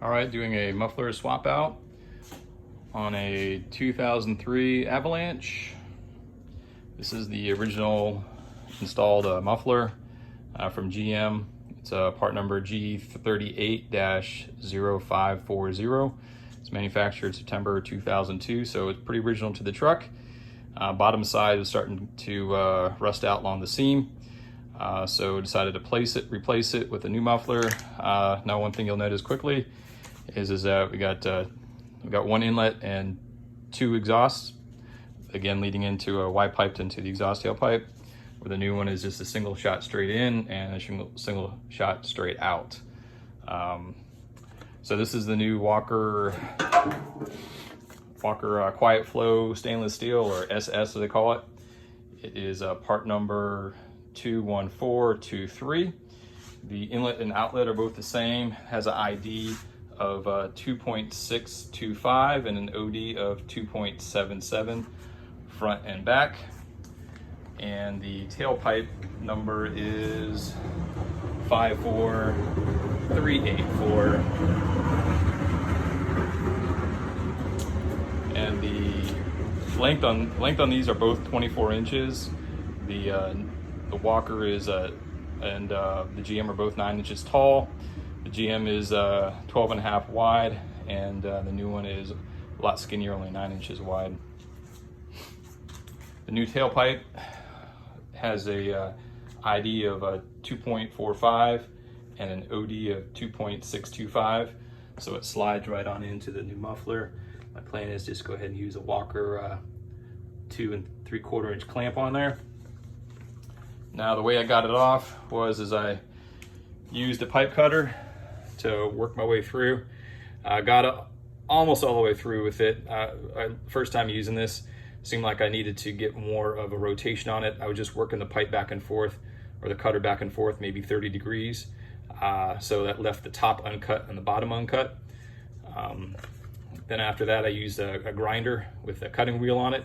All right, doing a muffler swap out on a 2003 Avalanche. This is the original installed muffler from GM. It's part number G38-0540. It's manufactured September 2002, so it's pretty original to the truck. Bottom side was starting to rust out along the seam. So decided to replace it with a new muffler. Now one thing you'll notice quickly is that we got one inlet and two exhausts, again leading into a Y pipe into the exhaust tailpipe, where the new one is just a single shot straight in and a single shot straight out. So this is the new Walker Quiet Flow stainless steel, or SS as they call it. It is part number 21423. The inlet and outlet are both the same, has an ID of 2.625 and an OD of 2.77 front and back. And the tailpipe number is 54384. And the length on these are both 24 inches. The Walker is and the GM are both 9 inches tall. The GM is 12 and a half wide, and the new one is a lot skinnier, only 9 inches wide. The new tailpipe has a ID of 2.45 and an OD of 2.625, so it slides right on into the new muffler. My plan is just go ahead and use a Walker 2 3/4 inch clamp on there. Now the way I got it off was I used a pipe cutter to work my way through. I got it almost all the way through with it. First time using this, seemed like I needed to get more of a rotation on it. I was just working the pipe back and forth, or the cutter back and forth, maybe 30 degrees. So that left the top uncut and the bottom uncut. Then after that, I used a grinder with a cutting wheel on it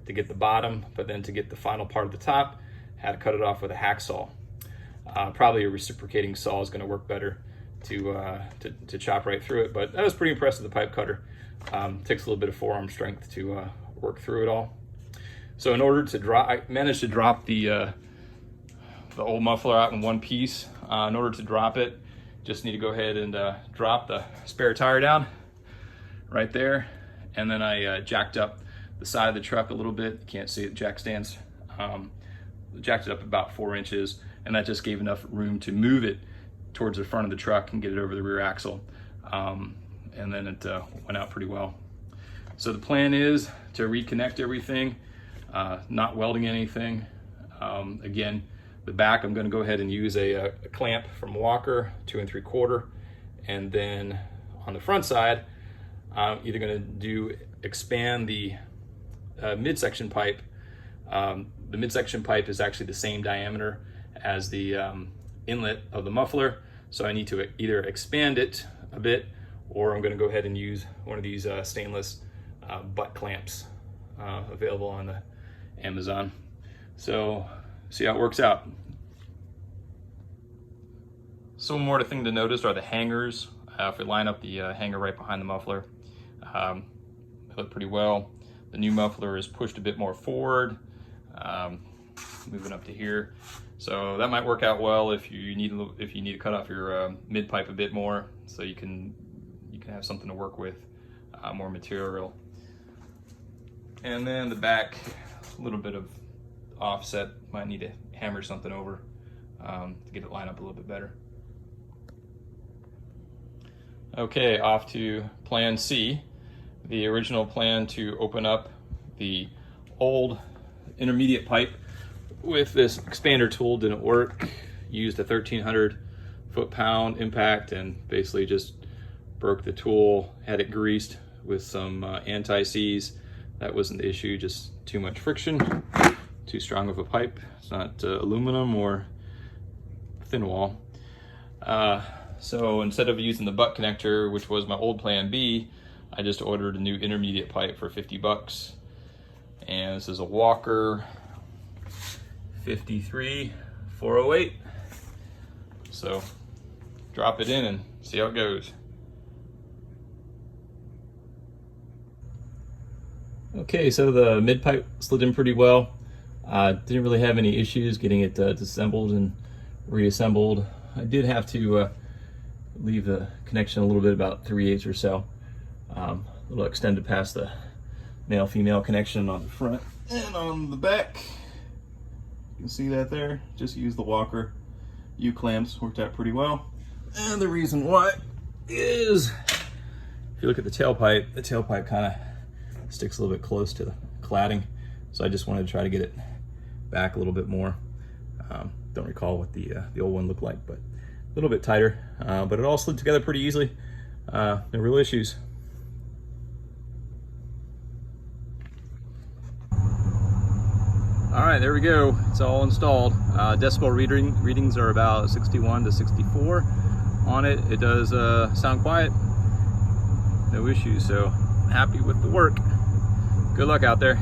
to get the bottom, but then to get the final part of the top, had to cut it off with a hacksaw. Probably a reciprocating saw is going to work better to chop right through it, but I was pretty impressed with the pipe cutter. Takes a little bit of forearm strength to work through it all. So in order to drop, I managed to drop the old muffler out in one piece. In order to drop it, just need to go ahead and drop the spare tire down right there, and then I jacked up the side of the truck a little bit. You can't see it, jack stands. Jacked it up about 4 inches, and that just gave enough room to move it towards the front of the truck and get it over the rear axle. And then it went out pretty well. So the plan is to reconnect everything, not welding anything. Again, the back, I'm going to go ahead and use a clamp from Walker 2 3/4, and then on the front side, I'm either going to expand the midsection pipe. The midsection pipe is actually the same diameter as the inlet of the muffler, so I need to either expand it a bit, or I'm going to go ahead and use one of these stainless butt clamps available on the Amazon. So see how it works out. So one more thing to notice are the hangers. If we line up the hanger right behind the muffler, they look pretty well. The new muffler is pushed a bit more forward, moving up to here. So that might work out well if you need to cut off your mid pipe a bit more, so you can have something to work with, more material. And then the back, a little bit of offset. Might need to hammer something over to get it lined up a little bit better. Okay, off to plan C. The original plan to open up the old intermediate pipe with this expander tool didn't work. Used a 1,300 foot-pound impact and basically just broke the tool. Had it greased with some anti-seize. That wasn't the issue, just too much friction, too strong of a pipe. It's not aluminum or thin wall. So instead of using the butt connector, which was my old plan B, I just ordered a new intermediate pipe for 50 bucks. And this is a Walker 53408. So drop it in and see how it goes. Okay, so the mid pipe slid in pretty well. Didn't really have any issues getting it disassembled and reassembled. I did have to leave the connection a little bit, about 3/8 or so. A little extended past the male-female connection on the front and on the back. You can see that there. Just use the Walker U-clamps, worked out pretty well. And the reason why is, if you look at the tailpipe kind of sticks a little bit close to the cladding. So I just wanted to try to get it back a little bit more. Don't recall what the old one looked like, but a little bit tighter. But it all slid together pretty easily. No real issues. All right, there we go. It's all installed. Decibel readings are about 61 to 64 on it. It does sound quiet, no issues. So happy with the work. Good luck out there.